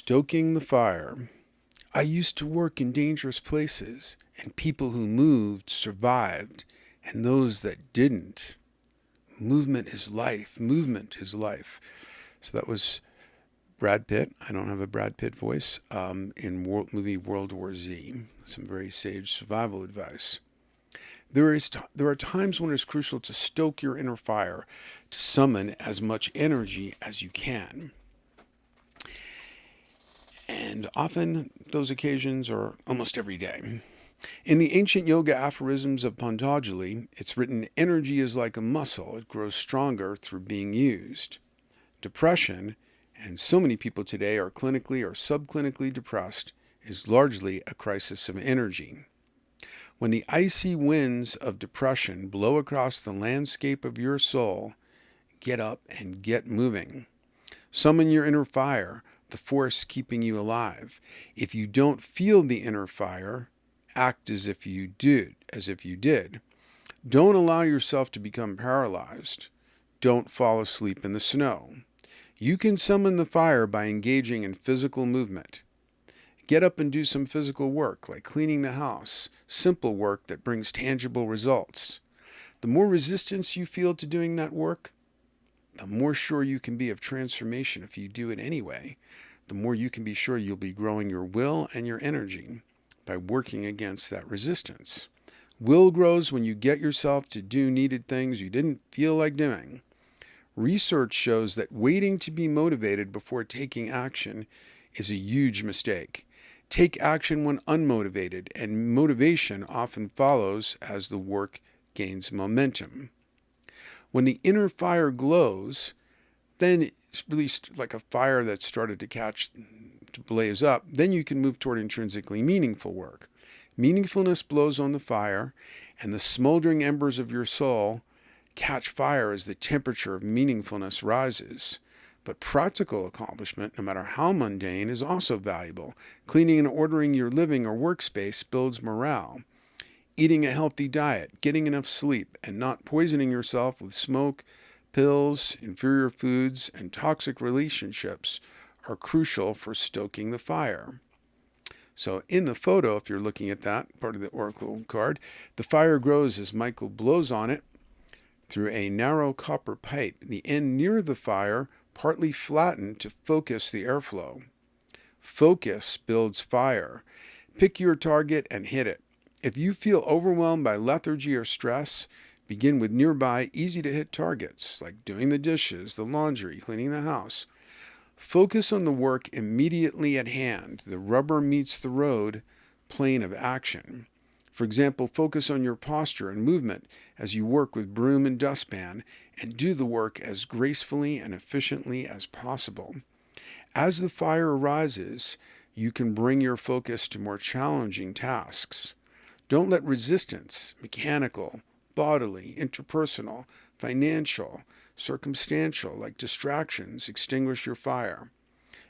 Stoking the Fire. I used to work in dangerous places, and people who moved survived, and those that didn't. Movement is life. Movement is life. So that was Brad Pitt. I don't have a Brad Pitt voice. In movie World War Z. Some very sage survival advice. There are times when it's crucial to stoke your inner fire, to summon as much energy as you can. And often those occasions are almost every day. In the ancient yoga aphorisms of Patanjali, it's written, energy is like a muscle. It grows stronger through being used. Depression, and so many people today are clinically or subclinically depressed, is largely a crisis of energy. When the icy winds of depression blow across the landscape of your soul, get up and get moving. Summon your inner fire, the force keeping you alive. If you don't feel the inner fire, act as if you did. Don't allow yourself to become paralyzed. Don't fall asleep in the snow. You can summon the fire by engaging in physical movement. Get up and do some physical work, like cleaning the house, simple work that brings tangible results. The more resistance you feel to doing that work, the more sure you can be of transformation if you do it anyway. The more you can be sure you'll be growing your will and your energy by working against that resistance. Will grows when you get yourself to do needed things you didn't feel like doing. Research shows that waiting to be motivated before taking action is a huge mistake. Take action when unmotivated, and motivation often follows as the work gains momentum. When the inner fire glows, then it's released like a fire that started to blaze up. Then you can move toward intrinsically meaningful work. Meaningfulness blows on the fire, and the smoldering embers of your soul catch fire as the temperature of meaningfulness rises. But practical accomplishment, no matter how mundane, is also valuable. Cleaning and ordering your living or workspace builds morale. Eating a healthy diet, getting enough sleep, and not poisoning yourself with smoke, pills, inferior foods, and toxic relationships are crucial for stoking the fire. So in the photo, if you're looking at that part of the oracle card, the fire grows as Michael blows on it through a narrow copper pipe, the end near the fire partly flattened to focus the airflow. Focus builds fire. Pick your target and hit it. If you feel overwhelmed by lethargy or stress, begin with nearby, easy-to-hit targets, like doing the dishes, the laundry, cleaning the house. Focus on the work immediately at hand, the rubber meets the road plane of action. For example, focus on your posture and movement as you work with broom and dustpan, and do the work as gracefully and efficiently as possible. As the fire arises, you can bring your focus to more challenging tasks. Don't let resistance, mechanical, bodily, interpersonal, financial, circumstantial, like distractions, extinguish your fire.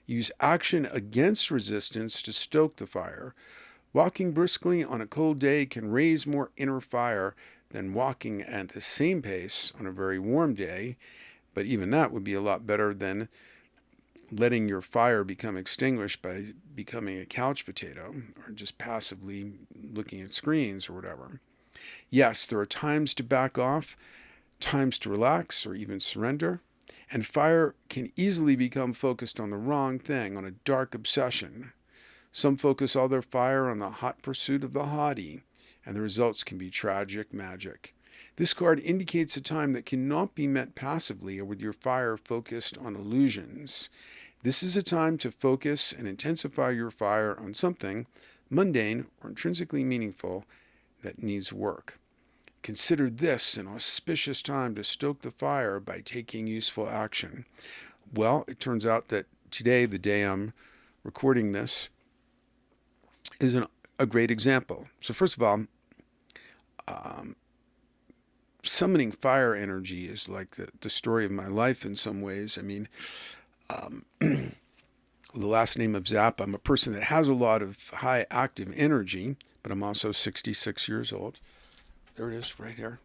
Use action against resistance to stoke the fire. Walking briskly on a cold day can raise more inner fire than walking at the same pace on a very warm day, but even that would be a lot better than letting your fire become extinguished by becoming a couch potato or just passively looking at screens or whatever. Yes, there are times to back off, times to relax or even surrender, and fire can easily become focused on the wrong thing, on a dark obsession. Some focus all their fire on the hot pursuit of the haughty, and the results can be tragic magic. This card indicates a time that cannot be met passively or with your fire focused on illusions. This is a time to focus and intensify your fire on something mundane or intrinsically meaningful that needs work. Consider this an auspicious time to stoke the fire by taking useful action. Well, it turns out that today, the day I'm recording this, is a great example. So first of all, summoning fire energy is like the story of my life in some ways. I mean, with the last name of Zap, I'm a person that has a lot of high active energy, but I'm also 66 years old. There it is right here.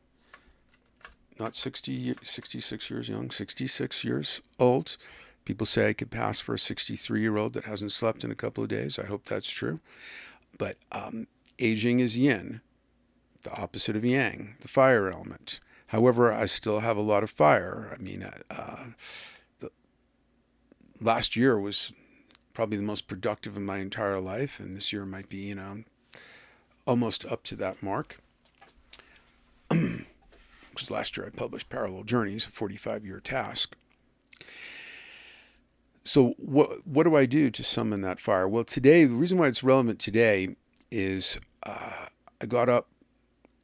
Not 66 years young, 66 years old. People say I could pass for a 63-year-old that hasn't slept in a couple of days. I hope that's true. But aging is yin, the opposite of yang, the fire element. However, I still have a lot of fire. I mean, the last year was probably the most productive of my entire life, and this year might be, almost up to that mark. Because last year I published Parallel Journeys, a 45-year task. So what do I do to summon that fire? Well, today, the reason why it's relevant today is I got up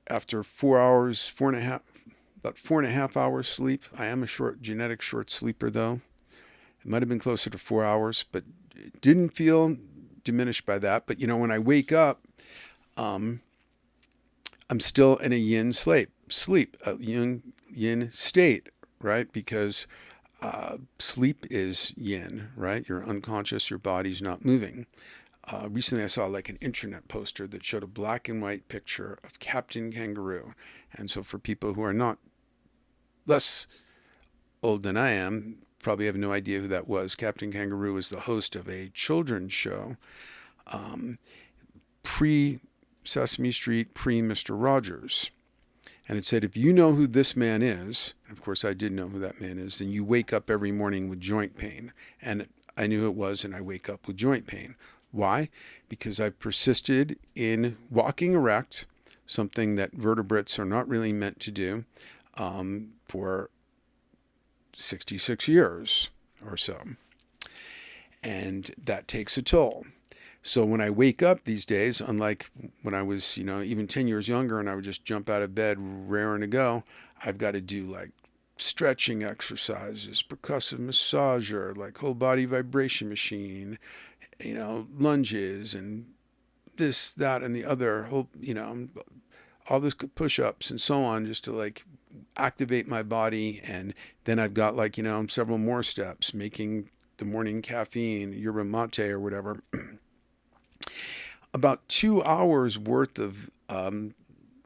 after 4 hours, about 4.5 hours sleep. I am a genetic short sleeper though. It might have been closer to 4 hours, but it didn't feel diminished by that. But when I wake up, I'm still in a yin sleep, a yin state, right? Because sleep is yin, right? You're unconscious, your body's not moving. Recently I saw like an internet poster that showed a black and white picture of Captain Kangaroo. And so for people who are not less old than I am, probably have no idea who that was. Captain Kangaroo is the host of a children's show, pre-Sesame Street, pre-Mr. Rogers. And it said, if you know who this man is, of course I did know who that man is, then you wake up every morning with joint pain. And I knew it was, and I wake up with joint pain. Why? Because I've persisted in walking erect, something that vertebrates are not really meant to do, for 66 years or so. And that takes a toll. So when I wake up these days, unlike when I was, even 10 years younger and I would just jump out of bed raring to go, I've got to do like stretching exercises, percussive massager, like whole body vibration machine, lunges and this, that, and the other, all this push-ups and so on, just to like activate my body. And then I've got like, several more steps, making the morning caffeine, yerba mate or whatever. About 2 hours worth of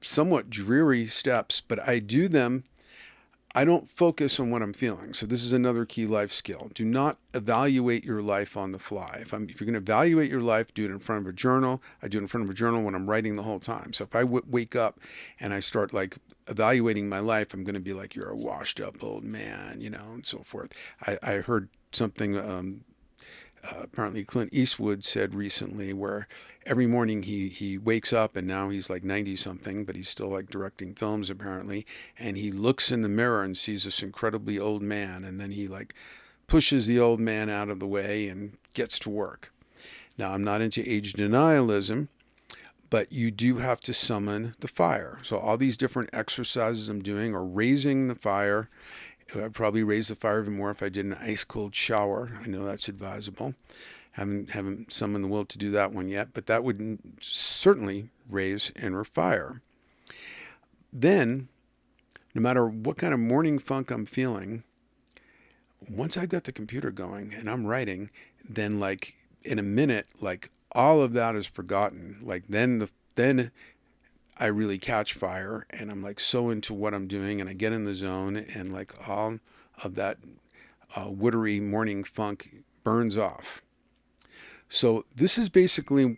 somewhat dreary steps, but I do them. I don't focus on what I'm feeling. So this is another key life skill. Do not evaluate your life on the fly. If you're going to evaluate your life, do it in front of a journal. I do it in front of a journal when I'm writing the whole time. So if I wake up and I start like evaluating my life, I'm going to be like, you're a washed up old man, and so forth. I heard something apparently Clint Eastwood said recently, where every morning he wakes up, and now he's like 90 something, but he's still like directing films apparently, and he looks in the mirror and sees this incredibly old man, and then he like pushes the old man out of the way and gets to work. Now, I'm not into age denialism, but you do have to summon the fire. So all these different exercises I'm doing are raising the fire. I'd probably raise the fire even more if I did an ice cold shower. I know that's advisable. Haven't summoned the will to do that one yet, but that would certainly raise inner fire. Then, no matter what kind of morning funk I'm feeling, once I've got the computer going and I'm writing, then like in a minute, like all of that is forgotten. Like then I really catch fire, and I'm like so into what I'm doing, and I get in the zone, and like all of that woodery morning funk burns off. So this is basically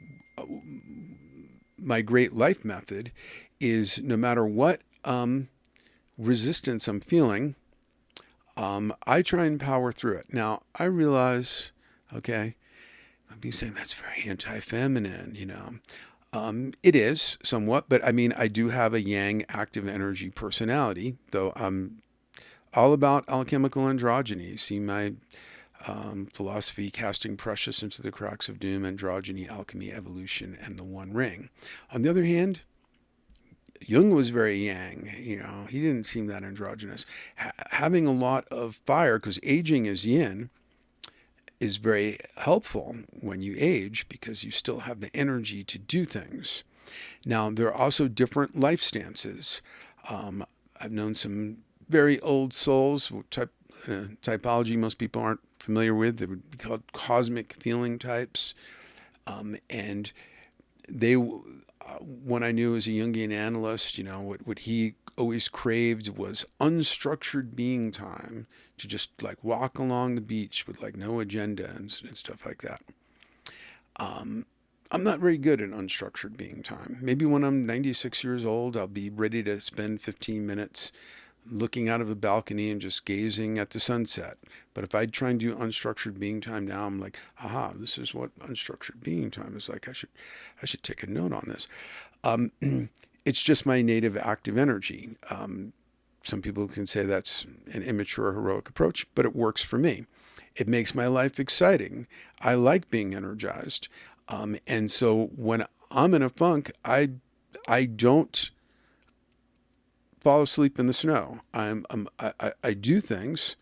my great life method, is no matter what resistance I'm feeling, I try and power through it. Now, I realize, okay, I've been saying that's very anti-feminine, it is somewhat, but I mean, I do have a yang active energy personality, though I'm all about alchemical androgyny. See my philosophy, Casting Precious into the Cracks of Doom, Androgyny, Alchemy, Evolution, and the One Ring. On the other hand, Jung was very yang, he didn't seem that androgynous. Having a lot of fire, because aging is yin, is very helpful when you age, because you still have the energy to do things. Now, there are also different life stances. I've known some very old souls, typology most people aren't familiar with. They would be called cosmic feeling types. And they when I knew as a Jungian analyst, what he always craved was unstructured being time to just like walk along the beach with like no agenda and stuff like that. Um, I'm not very good at unstructured being time. Maybe when I'm 96 years old, I'll be ready to spend 15 minutes looking out of a balcony and just gazing at the sunset. But if I try and do unstructured being time now, I'm like, aha, this is what unstructured being time is like. I should take a note on this. Um, it's just my native active energy. Some people can say that's an immature, heroic approach, but it works for me. It makes my life exciting. I like being energized. And so when I'm in a funk, I don't fall asleep in the snow. I do things.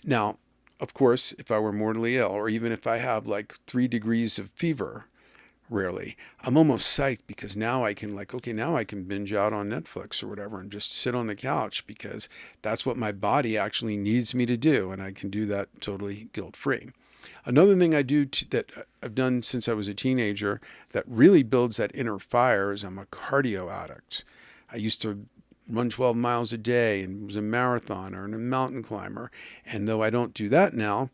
Now, of course, if I were mortally ill, or even if I have like 3 degrees of fever, rarely, I'm almost psyched because now I can like, okay, now I can binge out on Netflix or whatever and just sit on the couch because that's what my body actually needs me to do. And I can do that totally guilt free. Another thing I do that I've done since I was a teenager that really builds that inner fire is I'm a cardio addict. I used to run 12 miles a day and was a marathoner and a mountain climber. And though I don't do that now,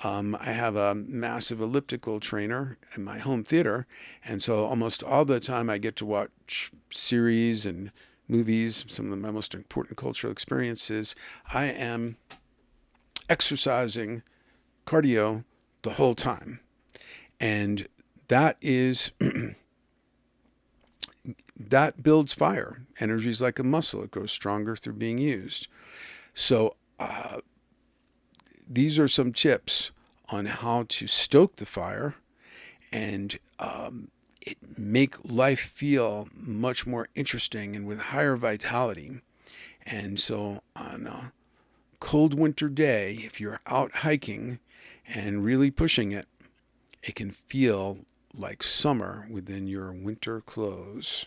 I have a massive elliptical trainer in my home theater. And so almost all the time I get to watch series and movies, some of my most important cultural experiences. I am exercising cardio the whole time. And that is that builds fire. Energy is like a muscle. It grows stronger through being used. So these are some tips on how to stoke the fire and make life feel much more interesting and with higher vitality. And so on a cold winter day, if you're out hiking and really pushing it, it can feel like summer within your winter clothes.